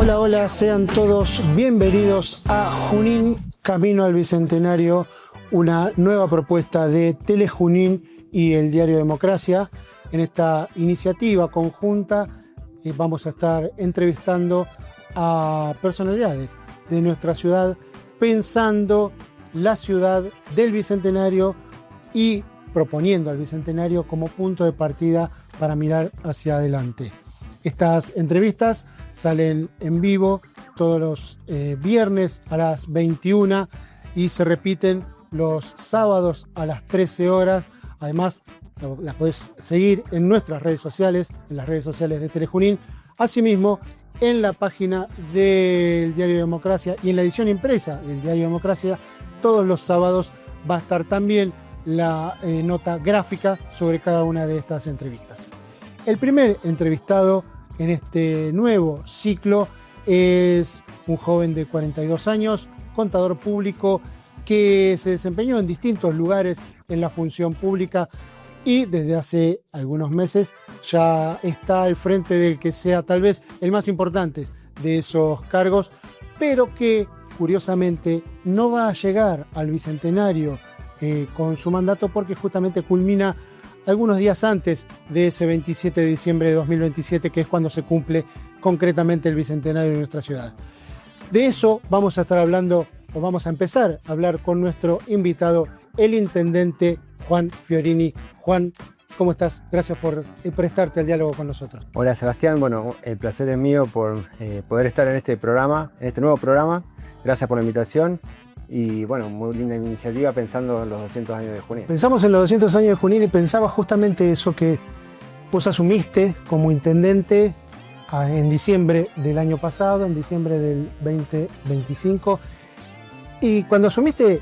Hola, hola, sean todos bienvenidos a Junín Camino al Bicentenario, una nueva propuesta de Telejunín y el diario Democracia. En esta iniciativa conjunta vamos a estar entrevistando a personalidades de nuestra ciudad, pensando la ciudad del Bicentenario y proponiendo al Bicentenario como punto de partida para mirar hacia adelante. Estas entrevistas salen en vivo todos los viernes a las 21 y se repiten los sábados a las 13 horas. Además, las podés seguir en nuestras redes sociales, en las redes sociales de Telejunín. Asimismo, en la página del Diario Democracia y en la edición impresa del Diario Democracia, todos los sábados va a estar también la nota gráfica sobre cada una de estas entrevistas. El primer entrevistado en este nuevo ciclo es un joven de 42 años, contador público que se desempeñó en distintos lugares en la función pública y desde hace algunos meses ya está al frente del que sea tal vez el más importante de esos cargos, pero que curiosamente no va a llegar al Bicentenario con su mandato porque justamente culmina algunos días antes de ese 27 de diciembre de 2027, que es cuando se cumple concretamente el Bicentenario de nuestra ciudad. De eso vamos a estar hablando, o vamos a empezar a hablar con nuestro invitado, el intendente Juan Fiorini. Juan, ¿cómo estás? Gracias por prestarte al diálogo con nosotros. Hola Sebastián, bueno, el placer es mío por poder estar en este programa, en este nuevo programa. Gracias por la invitación. Y bueno, muy linda iniciativa pensando en los 200 años de Junín. Pensamos en los 200 años de Junín y pensaba justamente eso que vos asumiste como intendente en diciembre del año pasado, en diciembre del 2025. Y cuando asumiste,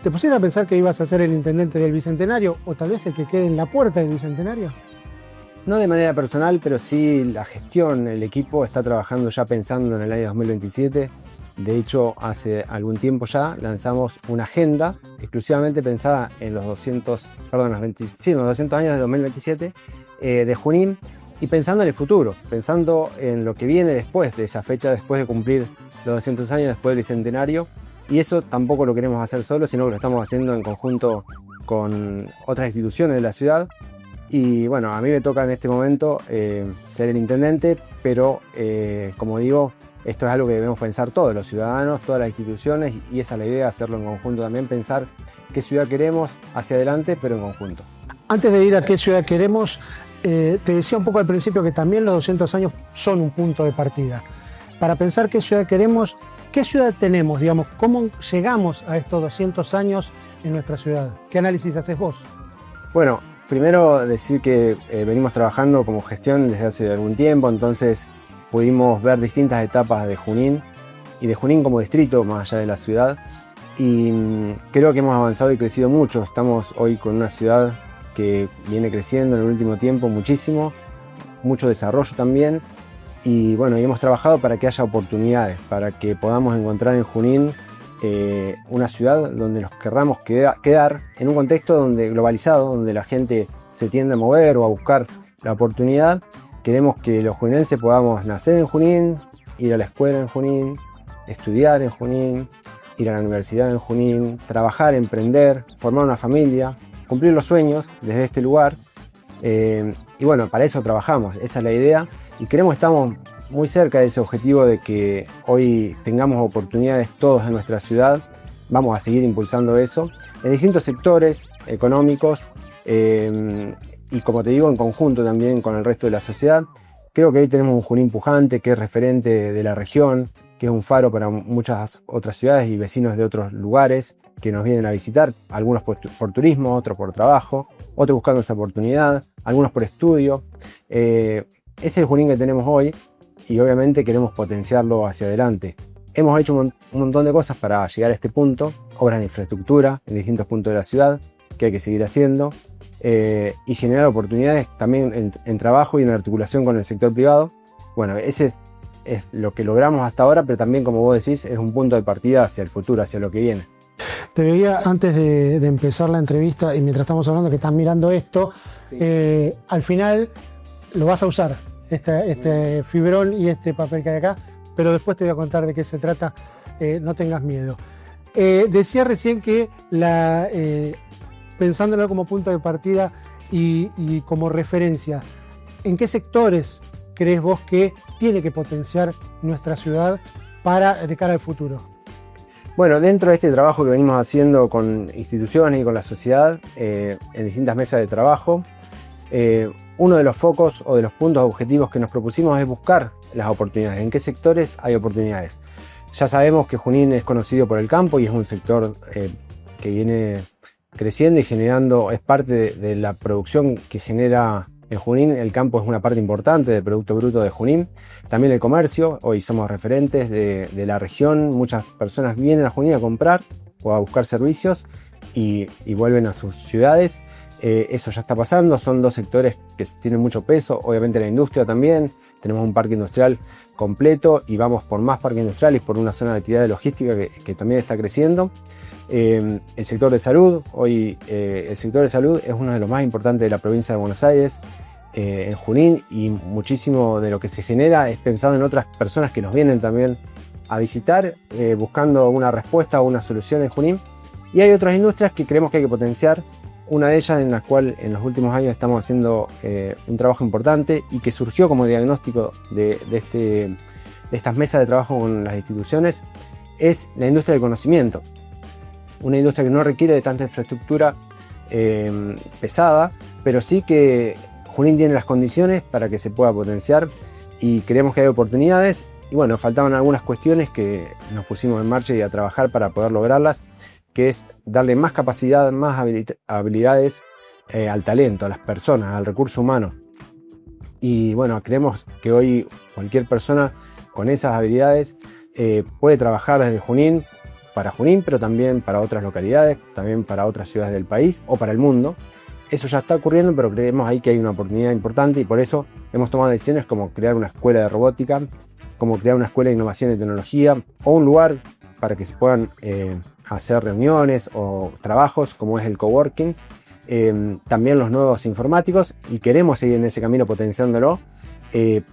¿te pusiste a pensar que ibas a ser el intendente del Bicentenario o tal vez el que quede en la puerta del Bicentenario? No de manera personal, pero sí la gestión, el equipo está trabajando ya pensando en el año 2027. De hecho, hace algún tiempo ya lanzamos una agenda exclusivamente pensada en los 200 años de 2027 de Junín y pensando en el futuro, pensando en lo que viene después de esa fecha, después de cumplir los 200 años, después del Bicentenario. Y eso tampoco lo queremos hacer solo, sino que lo estamos haciendo en conjunto con otras instituciones de la ciudad. Y bueno, a mí me toca en este momento ser el intendente, pero como digo, esto es algo que debemos pensar todos los ciudadanos, todas las instituciones, y esa es la idea, hacerlo en conjunto también, pensar qué ciudad queremos hacia adelante, pero en conjunto. Antes de ir a qué ciudad queremos, te decía un poco al principio que también los 200 años son un punto de partida. Para pensar qué ciudad queremos, ¿qué ciudad tenemos? Digamos, ¿cómo llegamos a estos 200 años en nuestra ciudad? ¿Qué análisis haces vos? Bueno, primero decir que venimos trabajando como gestión desde hace algún tiempo, entonces pudimos ver distintas etapas de Junín y de Junín como distrito más allá de la ciudad, y creo que hemos avanzado y crecido mucho. Estamos hoy con una ciudad que viene creciendo en el último tiempo muchísimo, mucho desarrollo también, y bueno, y hemos trabajado para que haya oportunidades, para que podamos encontrar en Junín una ciudad donde nos querramos quedar en un contexto globalizado, donde la gente se tiende a mover o a buscar la oportunidad. Queremos que los juninenses podamos nacer en Junín, ir a la escuela en Junín, estudiar en Junín, ir a la universidad en Junín, trabajar, emprender, formar una familia, cumplir los sueños desde este lugar. Y bueno, para eso trabajamos, esa es la idea. Y estamos muy cerca de ese objetivo de que hoy tengamos oportunidades todos en nuestra ciudad. Vamos a seguir impulsando eso en distintos sectores económicos. Y como te digo, en conjunto también con el resto de la sociedad. Creo que hoy tenemos un Junín pujante, que es referente de la región, que es un faro para muchas otras ciudades y vecinos de otros lugares que nos vienen a visitar, algunos por turismo, otros por trabajo, otros buscando esa oportunidad, algunos por estudio. Ese es el Junín que tenemos hoy y obviamente queremos potenciarlo hacia adelante. Hemos hecho un montón de cosas para llegar a este punto, obras de infraestructura en distintos puntos de la ciudad, que hay que seguir haciendo. Y generar oportunidades también en trabajo y en articulación con el sector privado. Bueno, ese es lo que logramos hasta ahora, pero también, como vos decís, es un punto de partida hacia el futuro, hacia lo que viene. Te veía antes de empezar la entrevista y mientras estamos hablando que estás mirando esto, sí. Al final lo vas a usar, este fibrón y este papel que hay acá, pero después te voy a contar de qué se trata, no tengas miedo. Decía recién que pensándolo como punto de partida y como referencia, ¿en qué sectores crees vos que tiene que potenciar nuestra ciudad de cara al futuro? Bueno, dentro de este trabajo que venimos haciendo con instituciones y con la sociedad, en distintas mesas de trabajo, uno de los focos o de los puntos objetivos que nos propusimos es buscar las oportunidades. ¿En qué sectores hay oportunidades? Ya sabemos que Junín es conocido por el campo y es un sector que viene creciendo y generando, es parte de la producción que genera en Junín. El campo es una parte importante del Producto Bruto de Junín. También el comercio, hoy somos referentes de la región. Muchas personas vienen a Junín a comprar o a buscar servicios y vuelven a sus ciudades. Eso ya está pasando, son dos sectores que tienen mucho peso, obviamente la industria también. Tenemos un parque industrial completo y vamos por más parques industriales, por una zona de actividad logística que también está creciendo. El sector de salud, hoy el sector de salud es uno de los más importantes de la provincia de Buenos Aires, en Junín, y muchísimo de lo que se genera es pensado en otras personas que nos vienen también a visitar, buscando una respuesta o una solución en Junín. Y hay otras industrias que creemos que hay que potenciar. Una de ellas en la cual en los últimos años estamos haciendo un trabajo importante y que surgió como diagnóstico de estas mesas de trabajo con las instituciones, es la industria del conocimiento. Una industria que no requiere de tanta infraestructura pesada, pero sí que Junín tiene las condiciones para que se pueda potenciar y creemos que hay oportunidades. Y bueno, faltaban algunas cuestiones que nos pusimos en marcha y a trabajar para poder lograrlas, que es darle más capacidad, más habilidades al talento, a las personas, al recurso humano. Y bueno, creemos que hoy cualquier persona con esas habilidades puede trabajar desde Junín, para Junín, pero también para otras localidades, también para otras ciudades del país o para el mundo. Eso ya está ocurriendo, pero creemos ahí que hay una oportunidad importante y por eso hemos tomado decisiones como crear una escuela de robótica, como crear una escuela de innovación y tecnología o un lugar para que se puedan hacer reuniones o trabajos como es el coworking, también los nuevos informáticos, y queremos seguir en ese camino potenciándolo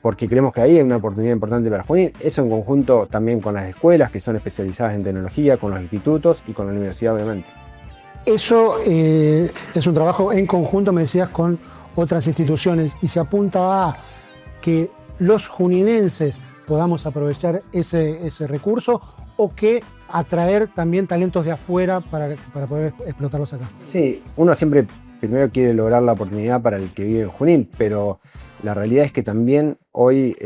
porque creemos que ahí hay una oportunidad importante para Junín. Eso en conjunto también con las escuelas que son especializadas en tecnología, con los institutos y con la universidad obviamente. Eso es un trabajo en conjunto, me decías, con otras instituciones y se apunta a que los juninenses podamos aprovechar ese recurso o que atraer también talentos de afuera para poder explotarlos acá. Sí, uno siempre primero quiere lograr la oportunidad para el que vive en Junín, pero la realidad es que también hoy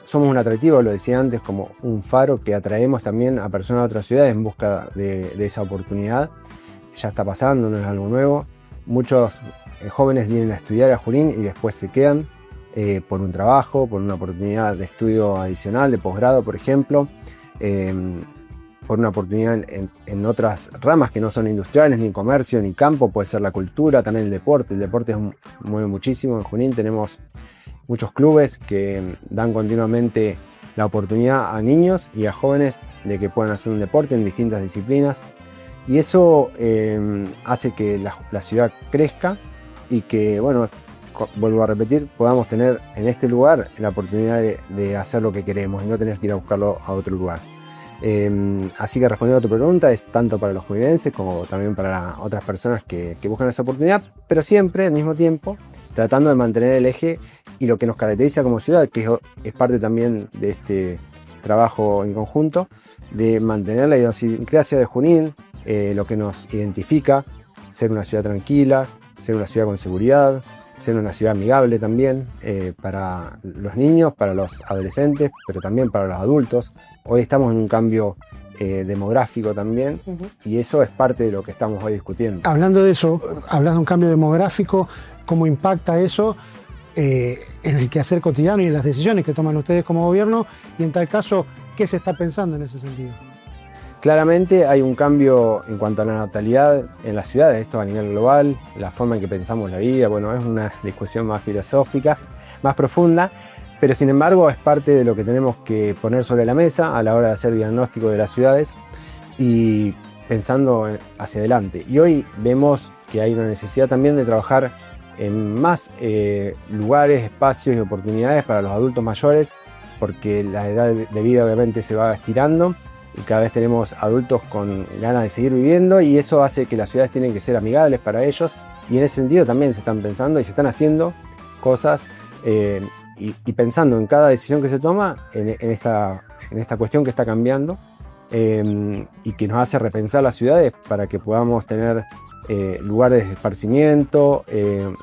somos un atractivo, lo decía antes, como un faro que atraemos también a personas de otras ciudades en busca de esa oportunidad. Ya está pasando, no es algo nuevo. Muchos jóvenes vienen a estudiar a Junín y después se quedan por un trabajo, por una oportunidad de estudio adicional, de posgrado, por ejemplo, por una oportunidad en otras ramas que no son industriales, ni comercio, ni campo, puede ser la cultura, también el deporte. El deporte mueve muchísimo. En Junín tenemos muchos clubes que dan continuamente la oportunidad a niños y a jóvenes de que puedan hacer un deporte en distintas disciplinas. Y eso hace que la ciudad crezca y que, bueno, vuelvo a repetir, podamos tener en este lugar la oportunidad de hacer lo que queremos y no tener que ir a buscarlo a otro lugar. Así que respondiendo a tu pregunta, es tanto para los juninenses como también para otras personas que buscan esa oportunidad, pero siempre al mismo tiempo tratando de mantener el eje y lo que nos caracteriza como ciudad, que es parte también de este trabajo en conjunto, de mantener la idiosincrasia de Junín, lo que nos identifica, ser una ciudad tranquila, ser una ciudad con seguridad, ser una ciudad amigable también para los niños, para los adolescentes, pero también para los adultos. Hoy estamos en un cambio demográfico también, y eso es parte de lo que estamos hoy discutiendo. Hablando de eso, hablas de un cambio demográfico, ¿cómo impacta eso en el quehacer cotidiano y en las decisiones que toman ustedes como gobierno? Y en tal caso, ¿qué se está pensando en ese sentido? Claramente hay un cambio en cuanto a la natalidad en las ciudades, esto a nivel global, la forma en que pensamos la vida, bueno, es una discusión más filosófica, más profunda, pero sin embargo es parte de lo que tenemos que poner sobre la mesa a la hora de hacer diagnóstico de las ciudades y pensando hacia adelante. Y hoy vemos que hay una necesidad también de trabajar en más lugares, espacios y oportunidades para los adultos mayores porque la edad de vida obviamente se va estirando y cada vez tenemos adultos con ganas de seguir viviendo, y eso hace que las ciudades tienen que ser amigables para ellos, y en ese sentido también se están pensando y se están haciendo cosas y pensando en cada decisión que se toma en esta cuestión que está cambiando y que nos hace repensar las ciudades para que podamos tener lugares de esparcimiento,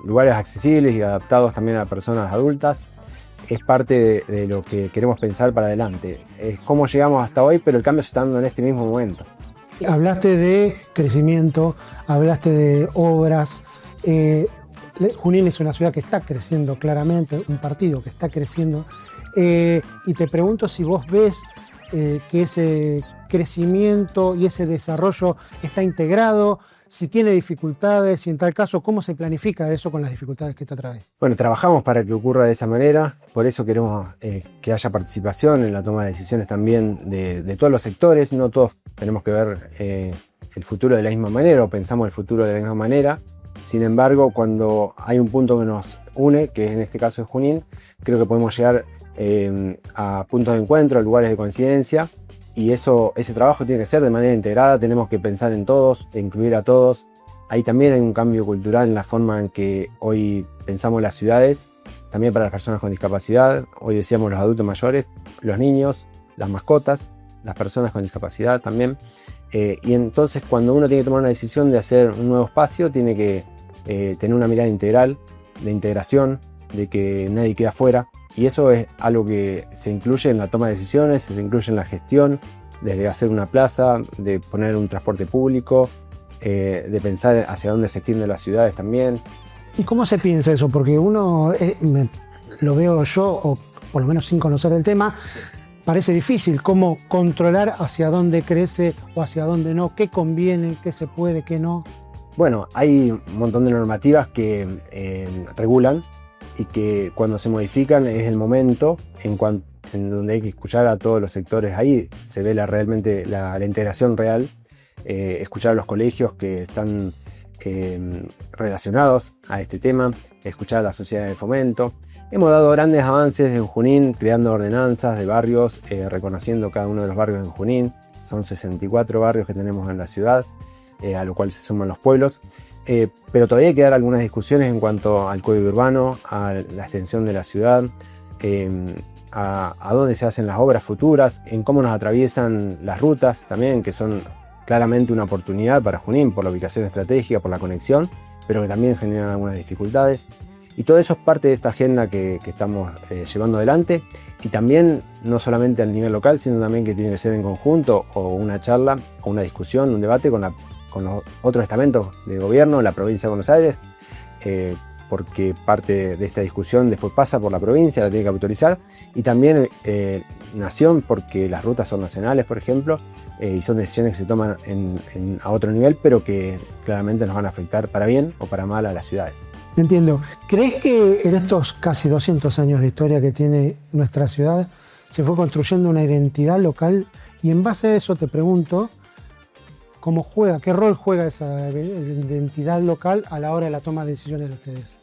lugares accesibles y adaptados también a personas adultas. Es parte de lo que queremos pensar para adelante. Es cómo llegamos hasta hoy, pero el cambio se está dando en este mismo momento. Hablaste de crecimiento, hablaste de obras. Junín es una ciudad que está creciendo claramente, un partido que está creciendo. Y te pregunto si vos ves que ese crecimiento y ese desarrollo está integrado, si tiene dificultades y en tal caso, ¿cómo se planifica eso con las dificultades que esto trae? Bueno, trabajamos para que ocurra de esa manera, por eso queremos que haya participación en la toma de decisiones también de todos los sectores. No todos tenemos que ver el futuro de la misma manera o pensamos el futuro de la misma manera. Sin embargo, cuando hay un punto que nos une, que en este caso es Junín, creo que podemos llegar a puntos de encuentro, a lugares de coincidencia, y ese trabajo tiene que ser de manera integrada. Tenemos que pensar en todos, e incluir a todos. Ahí también hay un cambio cultural en la forma en que hoy pensamos las ciudades, también para las personas con discapacidad. Hoy decíamos los adultos mayores, los niños, las mascotas, las personas con discapacidad también. Y entonces cuando uno tiene que tomar una decisión de hacer un nuevo espacio, tiene que tener una mirada integral, de integración, de que nadie queda fuera. Y eso es algo que se incluye en la toma de decisiones, se incluye en la gestión, desde hacer una plaza, de poner un transporte público, de pensar hacia dónde se extienden las ciudades también. ¿Y cómo se piensa eso? Porque uno, lo veo yo, o por lo menos sin conocer el tema, parece difícil cómo controlar hacia dónde crece o hacia dónde no, qué conviene, qué se puede, qué no. Bueno, hay un montón de normativas que regulan y que cuando se modifican es el momento en donde hay que escuchar a todos los sectores. Ahí se ve realmente la integración real, escuchar a los colegios que están relacionados a este tema, escuchar a la sociedad de fomento. Hemos dado grandes avances en Junín, creando ordenanzas de barrios, reconociendo cada uno de los barrios en Junín. Son 64 barrios que tenemos en la ciudad, a lo cual se suman los pueblos. Pero todavía hay que dar algunas discusiones en cuanto al código urbano, a la extensión de la ciudad, a dónde se hacen las obras futuras, en cómo nos atraviesan las rutas también, que son claramente una oportunidad para Junín por la ubicación estratégica, por la conexión, pero que también generan algunas dificultades. Y todo eso es parte de esta agenda que estamos llevando adelante, y también no solamente a nivel local, sino también que tiene que ser en conjunto, o una charla, o una discusión, un debate con los otros estamentos de gobierno, la provincia de Buenos Aires, porque parte de esta discusión después pasa por la provincia, la tiene que autorizar, y también Nación, porque las rutas son nacionales, por ejemplo, y son decisiones que se toman a otro nivel, pero que claramente nos van a afectar para bien o para mal a las ciudades. Entiendo. ¿Crees que en estos casi 200 años de historia que tiene nuestra ciudad se fue construyendo una identidad local? Y en base a eso te pregunto, ¿qué rol juega esa identidad local a la hora de la toma de decisiones de ustedes?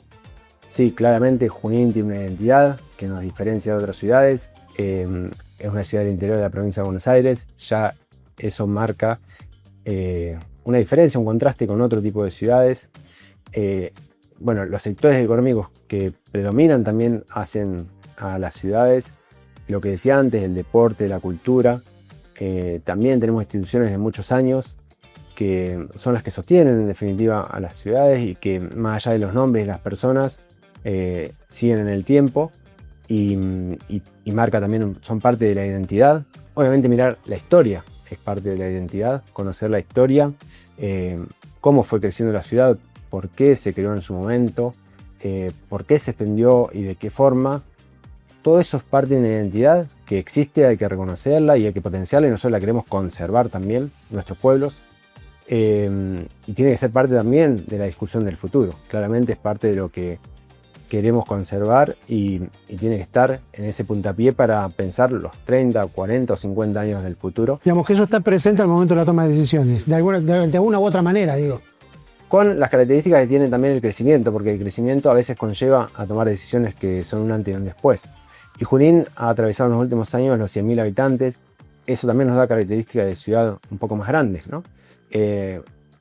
Sí, claramente Junín tiene una identidad que nos diferencia de otras ciudades. Es una ciudad del interior de la provincia de Buenos Aires. Ya eso marca una diferencia, un contraste con otro tipo de ciudades. Bueno, los sectores económicos que predominan también hacen a las ciudades lo que decía antes, el deporte, la cultura. También tenemos instituciones de muchos años que son las que sostienen en definitiva a las ciudades y que más allá de los nombres de las personas siguen en el tiempo y marca también, son parte de la identidad. Obviamente mirar la historia es parte de la identidad, conocer la historia, cómo fue creciendo la ciudad, por qué se creó en su momento, por qué se extendió y de qué forma. Todo eso es parte de una identidad que existe, hay que reconocerla y hay que potenciarla, y nosotros la queremos conservar también, nuestros pueblos. Y tiene que ser parte también de la discusión del futuro. Claramente es parte de lo que queremos conservar y tiene que estar en ese puntapié para pensar los 30, 40 o 50 años del futuro. Digamos que eso está presente al momento de la toma de decisiones, de alguna u otra manera, digo. Con las características que tiene también el crecimiento, porque el crecimiento a veces conlleva a tomar decisiones que son un antes y un después. Y Junín ha atravesado en los últimos años los 100.000 habitantes. Eso también nos da características de ciudad un poco más grandes, ¿no?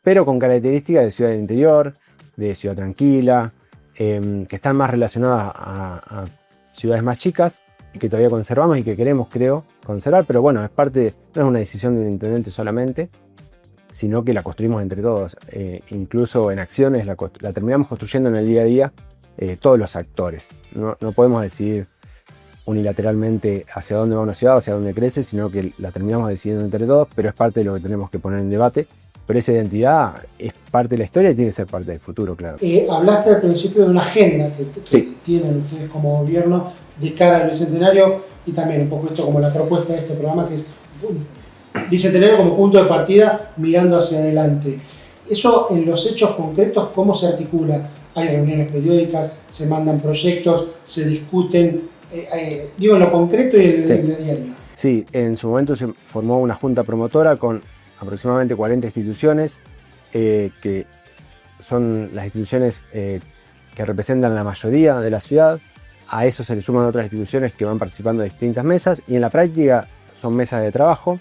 Pero con características de ciudad del interior, de ciudad tranquila, que están más relacionadas a ciudades más chicas y que todavía conservamos y que queremos, creo, conservar. Pero bueno, no es una decisión de un intendente solamente, sino que la construimos entre todos. Incluso en acciones la terminamos construyendo en el día a día todos los actores. No podemos decidir unilateralmente hacia dónde va una ciudad, hacia dónde crece, sino que la terminamos decidiendo entre todos, pero es parte de lo que tenemos que poner en debate. Pero esa identidad es parte de la historia y tiene que ser parte del futuro, claro. Hablaste al principio de una agenda que Sí. tienen ustedes como gobierno de cara al Bicentenario y también un poco esto como la propuesta de este programa, que es Bicentenario como punto de partida mirando hacia adelante. Eso en los hechos concretos, ¿cómo se articula? Hay reuniones periódicas, se mandan proyectos, se discuten, digo en lo concreto y en el día a día. Sí, en su momento se formó una junta promotora con aproximadamente 40 instituciones, que son las instituciones que representan la mayoría de la ciudad. A eso se le suman otras instituciones que van participando de distintas mesas, y en la práctica son mesas de trabajo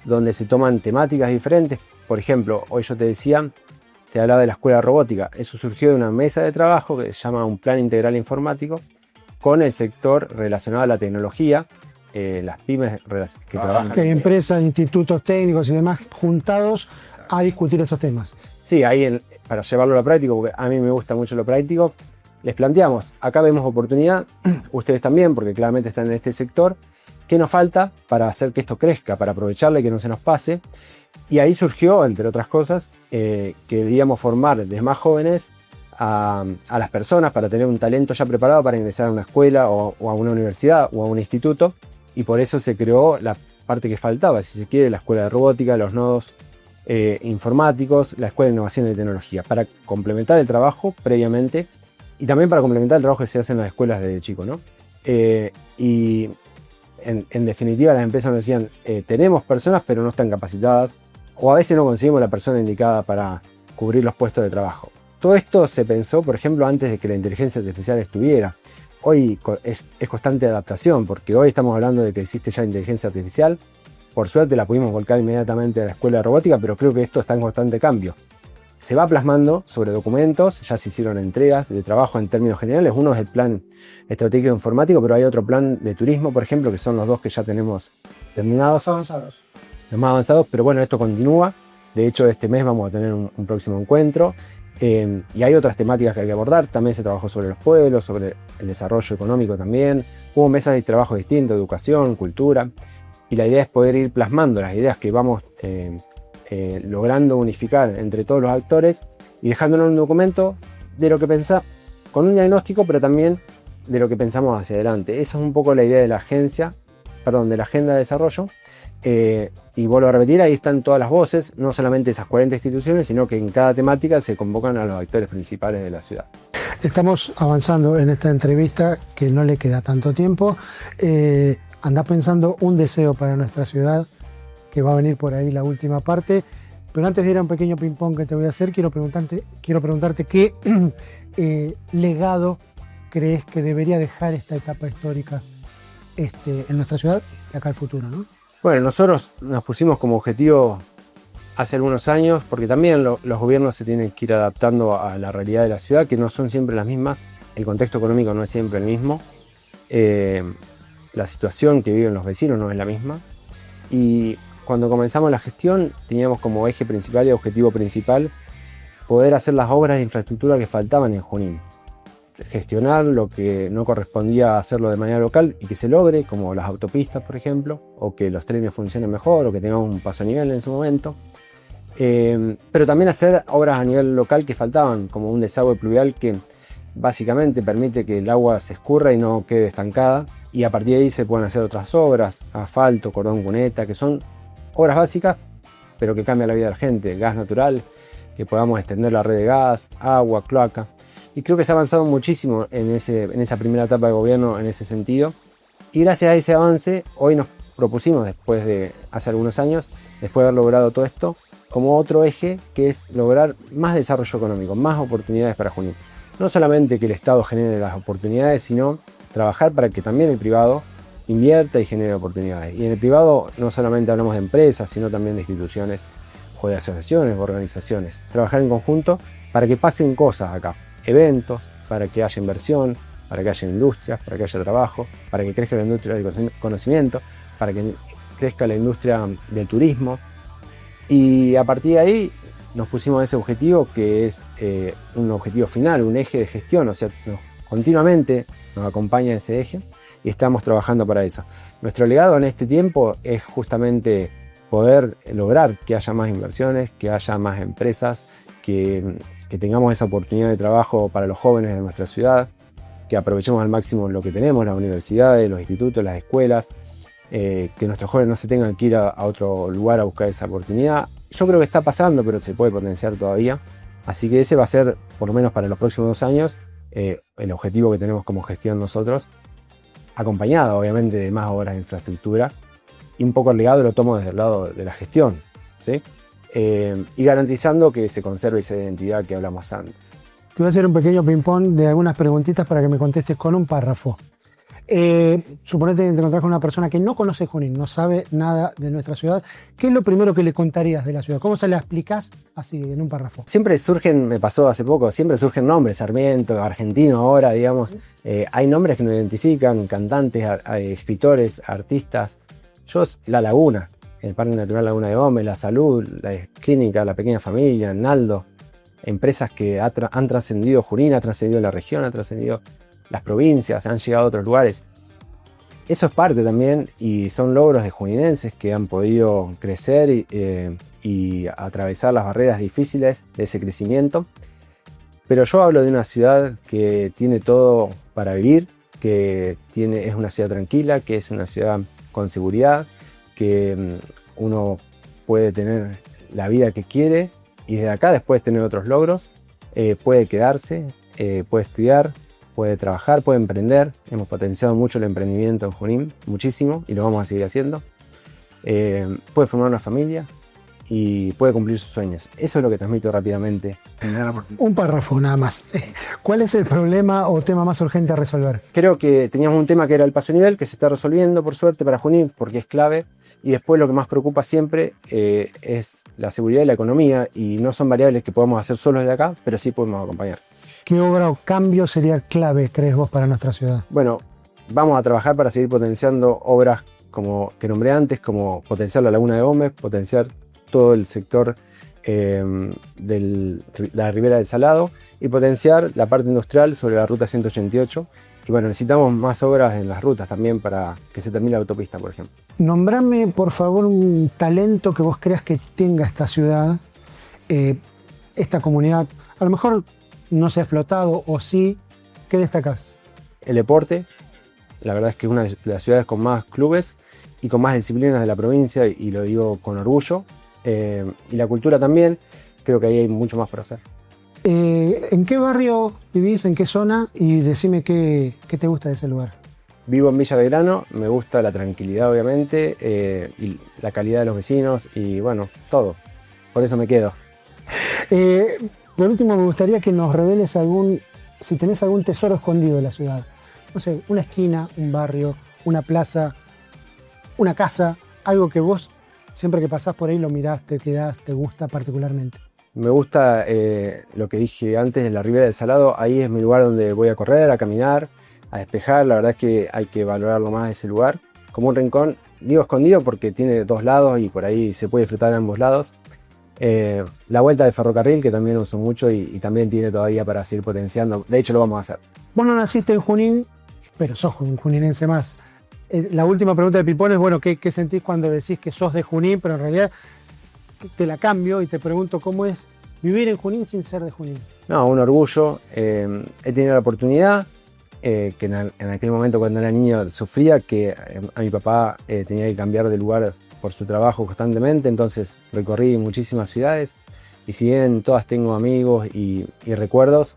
donde se toman temáticas diferentes. Por ejemplo, hoy yo te decía, te hablaba de la escuela robótica. Eso surgió de una mesa de trabajo que se llama un plan integral informático con el sector relacionado a la tecnología, las pymes que trabajan. Que hay empresas, institutos técnicos y demás juntados a discutir estos temas. Sí, ahí para llevarlo a lo práctico, porque a mí me gusta mucho lo práctico, les planteamos, acá vemos oportunidad, ustedes también, porque claramente están en este sector, ¿qué nos falta para hacer que esto crezca, para aprovecharle y que no se nos pase? Y ahí surgió, entre otras cosas, que debíamos formar desde más jóvenes a las personas para tener un talento ya preparado para ingresar a una escuela o a una universidad o a un instituto, y por eso se creó la parte que faltaba, si se quiere, la escuela de robótica, los nodos informáticos, la escuela de innovación y tecnología, para complementar el trabajo previamente y también para complementar el trabajo que se hace en las escuelas desde chico, ¿no? Y en definitiva las empresas nos decían, tenemos personas pero no están capacitadas, o a veces no conseguimos la persona indicada para cubrir los puestos de trabajo. Todo esto se pensó, por ejemplo, antes de que la inteligencia artificial estuviera. Hoy es constante adaptación, porque hoy estamos hablando de que existe ya inteligencia artificial. Por suerte la pudimos volcar inmediatamente a la escuela de robótica, pero creo que esto está en constante cambio. Se va plasmando sobre documentos, ya se hicieron entregas de trabajo en términos generales. Uno es el plan estratégico informático, pero hay otro plan de turismo, por ejemplo, que son los dos que ya tenemos terminados. Los más avanzados, pero bueno, esto continúa. De hecho, este mes vamos a tener un próximo encuentro. Y hay otras temáticas que hay que abordar. También se trabajó sobre los pueblos, sobre el desarrollo económico también. Hubo mesas de trabajo distintos, educación, cultura. Y la idea es poder ir plasmando las ideas que vamos logrando unificar entre todos los actores y dejándonos un documento de lo que pensamos, con un diagnóstico, pero también de lo que pensamos hacia adelante. Esa es un poco la idea de la de la agenda de desarrollo. Y vuelvo a repetir, ahí están todas las voces, no solamente esas 40 instituciones, sino que en cada temática se convocan a los actores principales de la ciudad. Estamos avanzando en esta entrevista, que no le queda tanto tiempo. Andá pensando un deseo para nuestra ciudad, que va a venir por ahí la última parte. Pero antes de ir a un pequeño ping-pong que te voy a hacer, quiero preguntarte qué legado crees que debería dejar esta etapa histórica en nuestra ciudad de acá al futuro, ¿no? Bueno, nosotros nos pusimos como objetivo hace algunos años, porque también los gobiernos se tienen que ir adaptando a la realidad de la ciudad, que no son siempre las mismas. El contexto económico no es siempre el mismo. La situación que viven los vecinos no es la misma. Y cuando comenzamos la gestión teníamos como eje principal y objetivo principal poder hacer las obras de infraestructura que faltaban en Junín. Gestionar lo que no correspondía hacerlo de manera local y que se logre, como las autopistas, por ejemplo, o que los trenes funcionen mejor, o que tengamos un paso a nivel en su momento. Pero también hacer obras a nivel local que faltaban, como un desagüe pluvial que básicamente permite que el agua se escurra y no quede estancada, y a partir de ahí se pueden hacer otras obras, asfalto, cordón cuneta, que son obras básicas, pero que cambian la vida de la gente. Gas natural, que podamos extender la red de gas, agua, cloaca. Y creo que se ha avanzado muchísimo en esa primera etapa de gobierno en ese sentido. Y gracias a ese avance, hoy nos propusimos, después de hace algunos años, después de haber logrado todo esto, como otro eje, que es lograr más desarrollo económico, más oportunidades para Junín. No solamente que el Estado genere las oportunidades, sino trabajar para que también el privado invierta y genere oportunidades. Y en el privado no solamente hablamos de empresas, sino también de instituciones o de asociaciones o organizaciones. Trabajar en conjunto para que pasen cosas acá, eventos, para que haya inversión, para que haya industrias, para que haya trabajo, para que crezca la industria del conocimiento, para que crezca la industria del turismo. Y a partir de ahí nos pusimos ese objetivo, que es un objetivo final, un eje de gestión, o sea, continuamente nos acompaña ese eje y estamos trabajando para eso. Nuestro legado en este tiempo es justamente poder lograr que haya más inversiones, que haya más empresas, que tengamos esa oportunidad de trabajo para los jóvenes de nuestra ciudad, que aprovechemos al máximo lo que tenemos, las universidades, los institutos, las escuelas, que nuestros jóvenes no se tengan que ir a otro lugar a buscar esa oportunidad. Yo creo que está pasando, pero se puede potenciar todavía. Así que ese va a ser, por lo menos para los próximos 2 años, el objetivo que tenemos como gestión nosotros, acompañado obviamente de más obras de infraestructura, y un poco el legado lo tomo desde el lado de la gestión, ¿sí? Y garantizando que se conserve esa identidad que hablamos antes. Te voy a hacer un pequeño ping-pong de algunas preguntitas para que me contestes con un párrafo. Suponete que te encontrás con una persona que no conoce Junín, no sabe nada de nuestra ciudad. ¿Qué es lo primero que le contarías de la ciudad? ¿Cómo se la explicás así, en un párrafo? Siempre surgen, me pasó hace poco, siempre surgen nombres, Sarmiento, Argentino ahora, digamos. Hay nombres que nos identifican, cantantes, escritores, artistas. Yo, La Laguna, el Parque Natural Laguna de Gómez, La Salud, la Clínica La Pequeña Familia, Naldo. Empresas que han trascendido Junín, ha trascendido la región, ha trascendido las provincias, han llegado a otros lugares. Eso es parte también y son logros de juninenses que han podido crecer y atravesar las barreras difíciles de ese crecimiento. Pero yo hablo de una ciudad que tiene todo para vivir, que es una ciudad tranquila, que es una ciudad con seguridad, que uno puede tener la vida que quiere y desde acá después tener otros logros, puede quedarse, puede estudiar, puede trabajar, puede emprender. Hemos potenciado mucho el emprendimiento en Junín, muchísimo, y lo vamos a seguir haciendo. Puede formar una familia y puede cumplir sus sueños. Eso es lo que transmito rápidamente. Un párrafo nada más. ¿Cuál es el problema o tema más urgente a resolver? Creo que teníamos un tema que era el paso a nivel, que se está resolviendo por suerte para Junín, porque es clave. Y después lo que más preocupa siempre es la seguridad y la economía, y no son variables que podamos hacer solos desde acá, pero sí podemos acompañar. ¿Qué obra o cambio sería clave, crees vos, para nuestra ciudad? Bueno, vamos a trabajar para seguir potenciando obras como que nombré antes, como potenciar la Laguna de Gómez, potenciar todo el sector de la Ribera del Salado y potenciar la parte industrial sobre la ruta 188. Y bueno, necesitamos más obras en las rutas también para que se termine la autopista, por ejemplo. Nombrame, por favor, un talento que vos creas que tenga esta ciudad, esta comunidad. A lo mejor no se ha explotado, o sí. ¿Qué destacás? El deporte, la verdad es que es una de las ciudades con más clubes y con más disciplinas de la provincia, y lo digo con orgullo. Y la cultura también, creo que ahí hay mucho más por hacer. ¿En qué barrio vivís? ¿En qué zona? Y decime qué te gusta de ese lugar. Vivo en Villa Belgrano, me gusta la tranquilidad obviamente, y la calidad de los vecinos y bueno, todo. Por eso me quedo. Por último, me gustaría que nos reveles si tenés algún tesoro escondido de la ciudad. No sé, una esquina, un barrio, una plaza, una casa, algo que vos, siempre que pasás por ahí, lo mirás, te quedás, te gusta particularmente. Me gusta lo que dije antes de la Ribera del Salado. Ahí es mi lugar donde voy a correr, a caminar, a despejar. La verdad es que hay que valorarlo más ese lugar. Como un rincón, digo escondido porque tiene 2 lados y por ahí se puede disfrutar de ambos lados. La vuelta de ferrocarril, que también uso mucho y también tiene todavía para seguir potenciando. De hecho, lo vamos a hacer. Vos no naciste en Junín, pero sos un juninense más. La última pregunta de Pipón es, bueno, ¿qué sentís cuando decís que sos de Junín? Pero en realidad te la cambio y te pregunto cómo es vivir en Junín sin ser de Junín. No, un orgullo. He tenido la oportunidad, que en aquel momento cuando era niño sufría, que a mi papá tenía que cambiar de lugar por su trabajo constantemente, entonces recorrí muchísimas ciudades y si bien todas tengo amigos y recuerdos,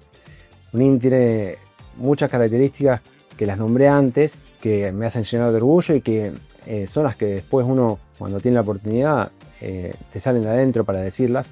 Junín tiene muchas características que las nombré antes, que me hacen llenar de orgullo y que son las que después uno, cuando tiene la oportunidad, te salen de adentro para decirlas.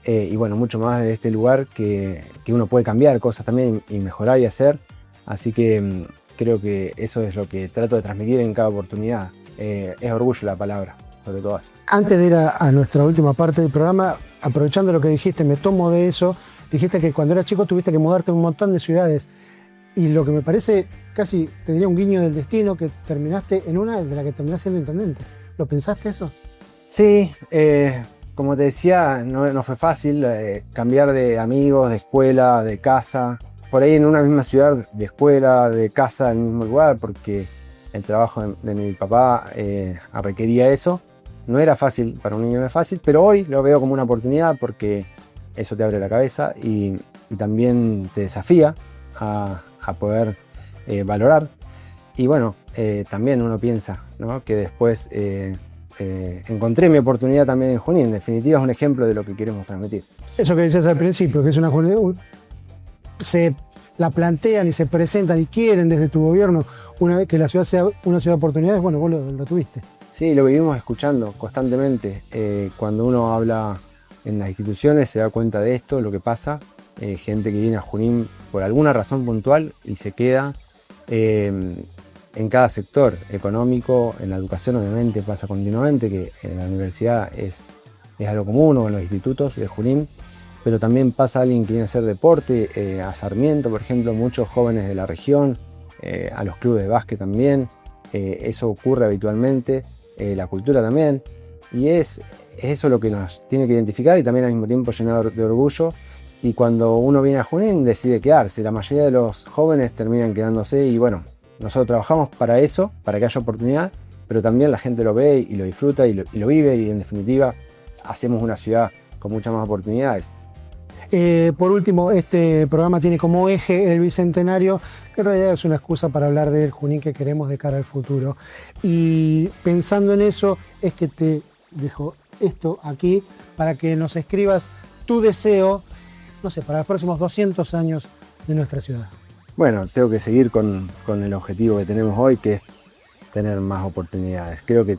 Y bueno, mucho más de este lugar que uno puede cambiar cosas también y mejorar y hacer. Así que creo que eso es lo que trato de transmitir en cada oportunidad. Es orgullo la palabra, sobre todas. Antes de ir a nuestra última parte del programa, aprovechando lo que dijiste, me tomo de eso, dijiste que cuando eras chico tuviste que mudarte a un montón de ciudades y lo que me parece casi, te diría un guiño del destino, que terminaste en una de la que terminaste siendo intendente. ¿Lo pensaste eso? Sí, como te decía, no fue fácil cambiar de amigos, de escuela, de casa, por ahí en una misma ciudad, de escuela, de casa, en el mismo lugar, porque el trabajo de mi papá requería eso. No era fácil, para un niño no es fácil, pero hoy lo veo como una oportunidad porque eso te abre la cabeza y también te desafía a poder valorar. Y bueno, también uno piensa, ¿no?, que después encontré mi oportunidad también en Junín. En definitiva es un ejemplo de lo que queremos transmitir. Eso que decías al principio, que es una se la plantean y se presentan y quieren desde tu gobierno una vez que la ciudad sea una ciudad de oportunidades, bueno, vos lo tuviste. Sí, lo vivimos escuchando constantemente. Cuando uno habla en las instituciones se da cuenta de esto, lo que pasa. Gente que viene a Junín por alguna razón puntual y se queda en cada sector económico. En la educación obviamente pasa continuamente, que en la universidad es algo común, o en los institutos de Junín, pero también pasa alguien que viene a hacer deporte, a Sarmiento, por ejemplo, muchos jóvenes de la región, a los clubes de básquet también. Eso ocurre habitualmente, la cultura también, y es eso lo que nos tiene que identificar y también al mismo tiempo llenar de orgullo. Y cuando uno viene a Junín decide quedarse, la mayoría de los jóvenes terminan quedándose y bueno, nosotros trabajamos para eso, para que haya oportunidad, pero también la gente lo ve y lo disfruta y lo vive y en definitiva hacemos una ciudad con muchas más oportunidades. Por último, este programa tiene como eje el Bicentenario, que en realidad es una excusa para hablar del Junín que queremos de cara al futuro. Y pensando en eso, es que te dejo esto aquí para que nos escribas tu deseo, no sé, para los próximos 200 años de nuestra ciudad. Bueno, tengo que seguir con el objetivo que tenemos hoy, que es tener más oportunidades. Creo que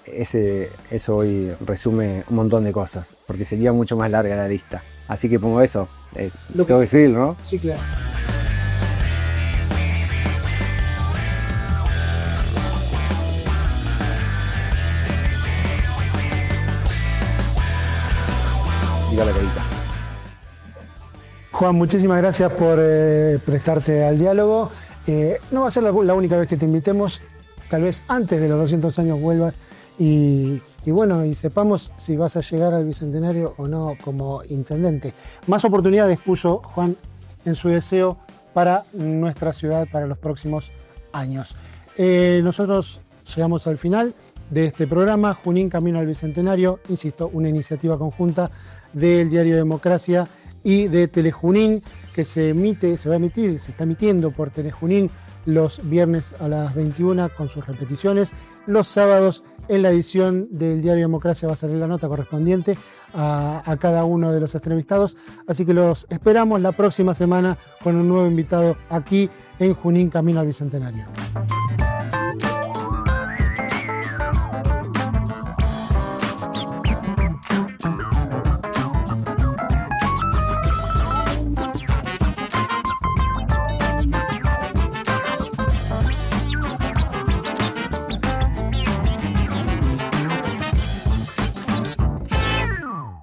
eso hoy resume un montón de cosas, porque sería mucho más larga la lista. Así que pongo eso, tengo que escribir, ¿no? Sí, claro. Diga la carita. Juan, muchísimas gracias por prestarte al diálogo. No va a ser la única vez que te invitemos, tal vez antes de los 200 años vuelvas y bueno, y sepamos si vas a llegar al Bicentenario o no como intendente. Más oportunidades puso Juan en su deseo para nuestra ciudad para los próximos años. Nosotros llegamos al final de este programa, Junín Camino al Bicentenario, insisto, una iniciativa conjunta del Diario Democracia y de Telejunín, que se está emitiendo por Telejunín los viernes a las 21 con sus repeticiones. Los sábados en la edición del Diario Democracia va a salir la nota correspondiente a cada uno de los entrevistados. Así que los esperamos la próxima semana con un nuevo invitado aquí en Junín Camino al Bicentenario.